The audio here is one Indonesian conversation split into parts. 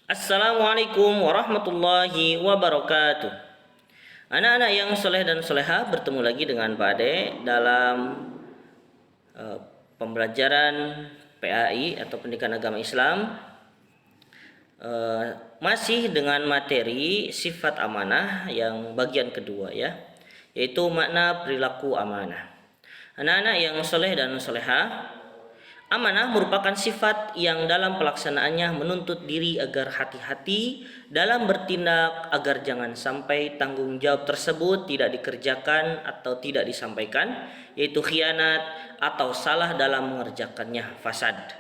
Assalamualaikum warahmatullahi wabarakatuh. Anak-anak yang soleh dan soleha, bertemu lagi dengan Pak Ade dalam eh, pembelajaran PAI atau Pendidikan Agama Islam, masih dengan materi sifat amanah yang bagian kedua ya, yaitu makna perilaku amanah. Anak-anak yang soleh dan soleha, amanah merupakan sifat yang dalam pelaksanaannya menuntut diri agar hati-hati dalam bertindak agar jangan sampai tanggung jawab tersebut tidak dikerjakan atau tidak disampaikan, yaitu khianat atau salah dalam mengerjakannya, fasad.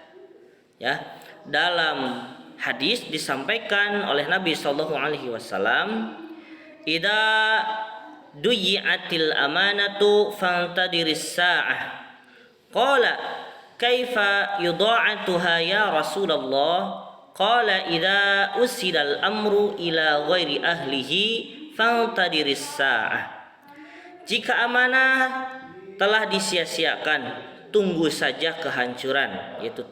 Ya, dalam hadis disampaikan oleh Nabi Shallallahu Alaihi Wasallam, "Idza duyi'atil amanatu fantadiris sa'ah." Qala kaifa yudha'atuha ya Rasulullah? Qala idza usidal amru ila ghairi ahlihi fantadiris sa'ah. Jika amanah telah disia-siakan, tunggu saja kehancuran, yaitu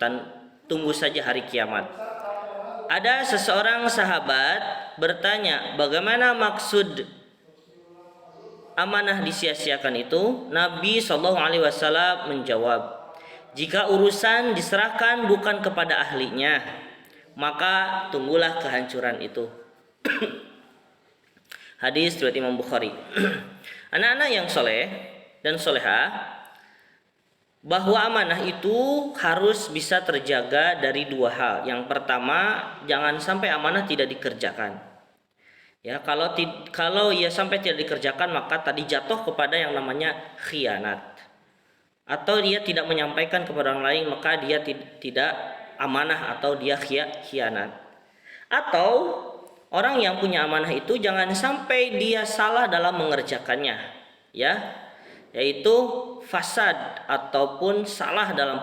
tunggu saja hari kiamat. Ada seseorang sahabat bertanya, bagaimana maksud amanah disia-siakan itu? Nabi Shallallahu Alaihi Wasallam menjawab, jika urusan diserahkan bukan kepada ahlinya, maka tunggulah kehancuran itu. Hadis riwayat Imam Bukhari. Anak-anak yang soleh dan soleha, bahwa amanah itu harus bisa terjaga dari dua hal. Yang pertama, jangan sampai amanah tidak dikerjakan. Ya, kalau ia sampai tidak dikerjakan, maka tadi jatuh kepada yang namanya khianat. Atau dia tidak menyampaikan kepada orang lain, maka dia tidak amanah atau dia khianat. Atau orang yang punya amanah itu jangan sampai dia salah dalam mengerjakannya, ya, yaitu fasad ataupun salah dalam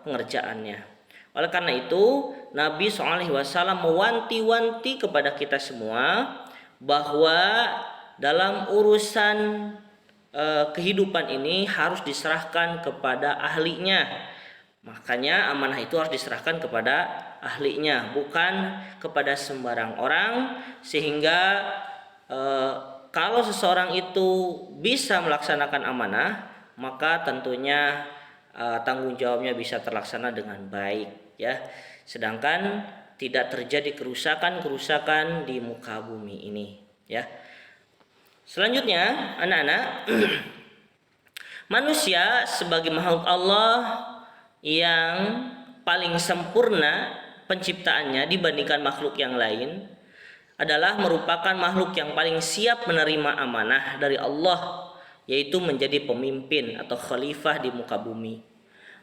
pengerjaannya. Oleh karena itu, Nabi SAW mewanti-wanti kepada kita semua bahwa dalam urusan kehidupan ini harus diserahkan kepada ahlinya. Makanya amanah itu harus diserahkan kepada ahlinya, bukan kepada sembarang orang, sehingga kalau seseorang itu bisa melaksanakan amanah, maka tentunya tanggung jawabnya bisa terlaksana dengan baik ya. Sedangkan tidak terjadi kerusakan di muka bumi ini ya. Selanjutnya, anak-anak, manusia sebagai makhluk Allah yang paling sempurna penciptaannya dibandingkan makhluk yang lain adalah merupakan makhluk yang paling siap menerima amanah dari Allah, yaitu menjadi pemimpin atau khalifah di muka bumi.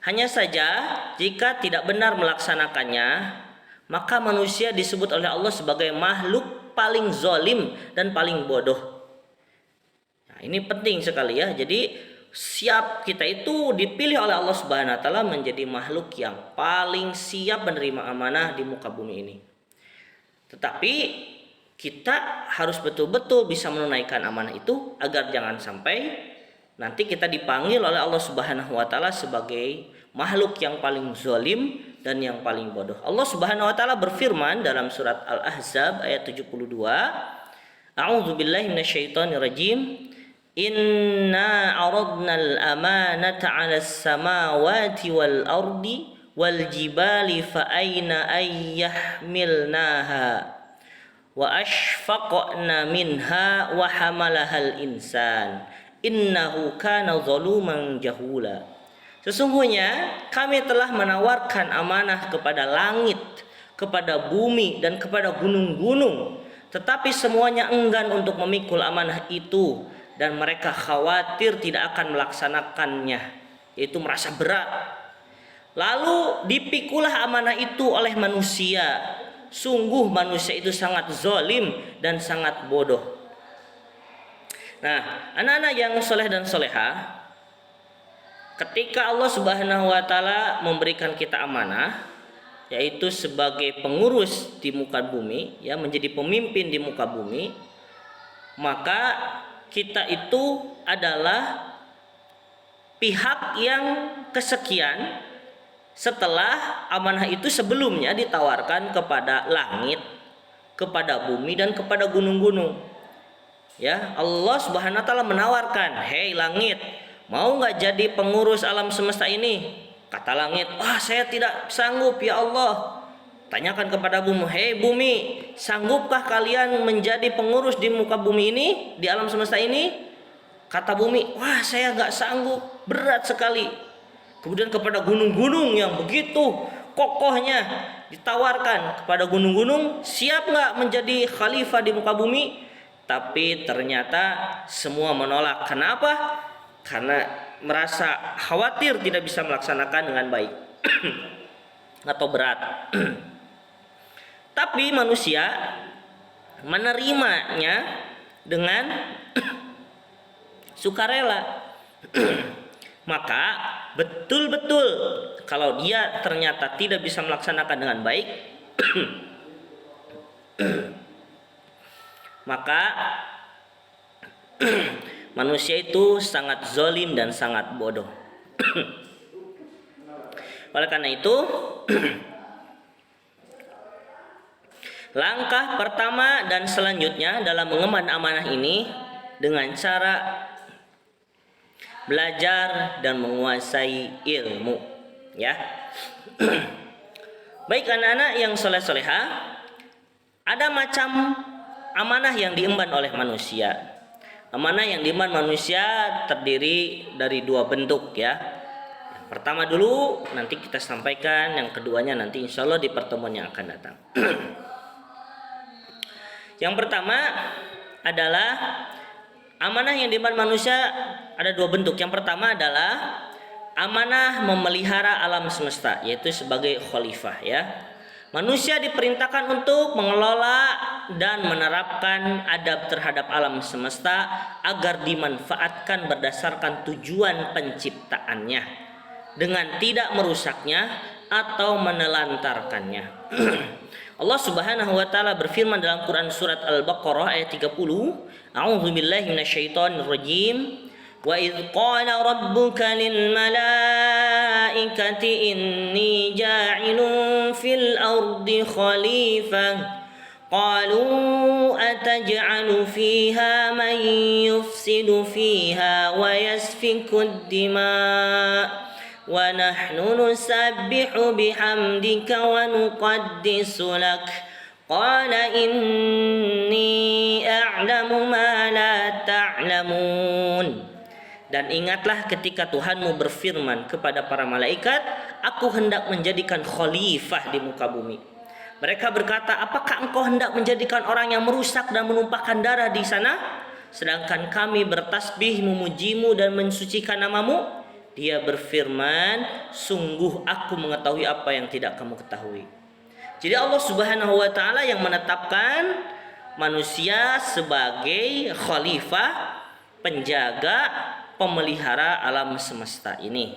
Hanya saja jika tidak benar melaksanakannya, maka manusia disebut oleh Allah sebagai makhluk paling zalim dan paling bodoh. Nah, ini penting sekali ya. Jadi siap kita itu dipilih oleh Allah Subhanahu wa taala menjadi makhluk yang paling siap menerima amanah di muka bumi ini. Tetapi kita harus betul-betul bisa menunaikan amanah itu agar jangan sampai nanti kita dipanggil oleh Allah Subhanahu wa taala sebagai makhluk yang paling zalim dan yang paling bodoh. Allah Subhanahu wa taala berfirman dalam surat Al-Ahzab ayat 72, A'udzubillahi minasyaitonirrajim. Inna aradnal amanata 'alas samawati wal ardi wal jibali fa aina ayyahmilnaha wa ashfaqna minha wa hamalahal insan innahu kana zaluman jahula. Sesungguhnya kami telah menawarkan amanah kepada langit, kepada bumi dan kepada gunung-gunung, tetapi semuanya enggan untuk memikul amanah itu dan mereka khawatir tidak akan melaksanakannya, yaitu merasa berat. Lalu dipikulah amanah itu oleh manusia. Sungguh manusia itu sangat zalim dan sangat bodoh. Nah, anak-anak yang soleh dan soleha, ketika Allah Subhanahu wa taala memberikan kita amanah, yaitu sebagai pengurus di muka bumi, ya, menjadi pemimpin di muka bumi, maka kita itu adalah pihak yang kesekian setelah amanah itu sebelumnya ditawarkan kepada langit, kepada bumi dan kepada gunung-gunung. Ya, Allah Subhanahu wa taala menawarkan, "Hei langit, mau nggak jadi pengurus alam semesta ini?" Kata langit, "Wah, saya tidak sanggup ya Allah." Tanyakan kepada bumi, "Hei bumi, sanggupkah kalian menjadi pengurus di muka bumi ini, di alam semesta ini?" Kata bumi, "Wah, saya nggak sanggup, berat sekali." Kemudian kepada gunung-gunung yang begitu kokohnya ditawarkan kepada gunung-gunung, "Siap nggak menjadi khalifah di muka bumi?" Tapi ternyata semua menolak. Kenapa? Karena merasa khawatir tidak bisa melaksanakan dengan baik atau berat. Tapi manusia menerimanya dengan sukarela. Maka betul-betul kalau dia ternyata tidak bisa melaksanakan dengan baik, maka manusia itu sangat zalim dan sangat bodoh. Oleh karena itu, langkah pertama dan selanjutnya dalam mengemban amanah ini dengan cara belajar dan menguasai ilmu, ya. Baik anak-anak yang soleh-soleha, ada macam amanah yang diemban oleh manusia. Amanah yang diemban manusia terdiri dari dua bentuk, ya. Yang pertama dulu nanti kita sampaikan, yang keduanya nanti insya Allah di pertemuan yang akan datang. Yang pertama adalah amanah yang diemban manusia ada dua bentuk. Yang pertama adalah amanah memelihara alam semesta, yaitu sebagai khalifah, ya. Manusia diperintahkan untuk mengelola dan menerapkan adab terhadap alam semesta agar dimanfaatkan berdasarkan tujuan penciptaannya dengan tidak merusaknya atau menelantarkannya. Allah Subhanahu wa taala berfirman dalam Quran surat Al-Baqarah ayat 30, A'udzubillahi minasyaitonirrajim. Wa idh qala rabbuka lil malaikati inni ja'ilun fil ardi khalifah qalu ataj'alu fiha man yufsidu fiha wa yasfiku ad-dima' wa nahnu nusabbihu bihamdika wa nuqaddisu lak qala inni a'lamu ma la ta'lamun. Dan ingatlah ketika Tuhanmu berfirman kepada para malaikat, "Aku hendak menjadikan khalifah di muka bumi." Mereka berkata, "Apakah engkau hendak menjadikan orang yang merusak dan menumpahkan darah di sana? Sedangkan kami bertasbih memujimu dan mensucikan namamu." Dia berfirman, "Sungguh aku mengetahui apa yang tidak kamu ketahui." Jadi Allah Subhanahu wa taala yang menetapkan manusia sebagai khalifah, penjaga, pemelihara alam semesta ini.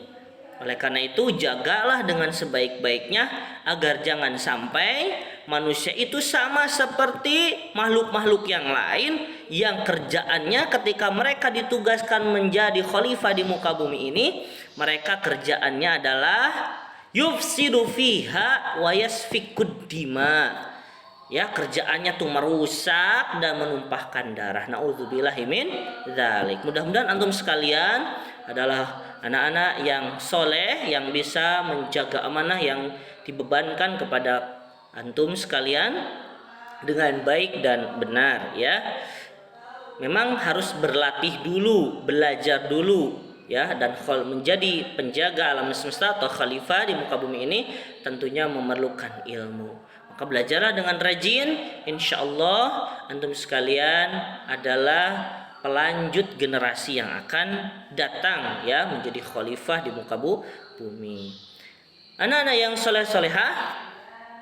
Oleh karena itu, jagalah dengan sebaik-baiknya agar jangan sampai manusia itu sama seperti makhluk-makhluk yang lain yang kerjaannya ketika mereka ditugaskan menjadi khalifah di muka bumi ini, mereka kerjaannya adalah yufsidu fiha wa yasfikud dima. Ya, kerjaannya tuh merusak dan menumpahkan darah. Nauzubillahi min dzalik. Mudah-mudahan antum sekalian adalah anak-anak yang soleh, yang bisa menjaga amanah yang dibebankan kepada antum sekalian dengan baik dan benar, ya. Memang harus berlatih dulu, belajar dulu, ya, dan menjadi penjaga alam semesta atau khalifah di muka bumi ini tentunya memerlukan ilmu. Maka belajarlah dengan rajin, insya Allah antum sekalian adalah pelanjut generasi yang akan datang, ya, menjadi khalifah di muka bumi. Anak-anak yang soleh-solehah,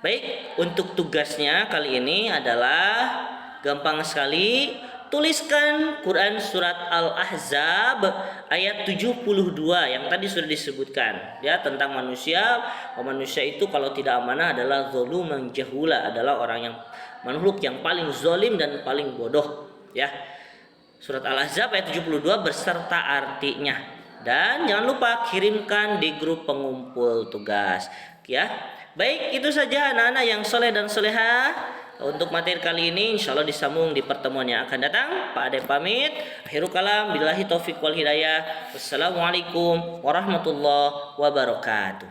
baik, untuk tugasnya kali ini adalah gampang sekali. Tuliskan Quran surat Al-Ahzab ayat 72 yang tadi sudah disebutkan, ya, tentang manusia. Manusia itu kalau tidak amanah adalah zaluman jahula, adalah orang yang makhluk yang paling zalim dan paling bodoh, ya. Surat Al-Ahzab ayat 72 beserta artinya. Dan jangan lupa kirimkan di grup pengumpul tugas, ya. Baik, itu saja anak-anak yang soleh dan solehah. Untuk materi kali ini insya Allah disambung di pertemuan yang akan datang. Pak Ade pamit. Akhirul kalam, billahi taufiq wal hidayah. Wassalamualaikum warahmatullahi wabarakatuh.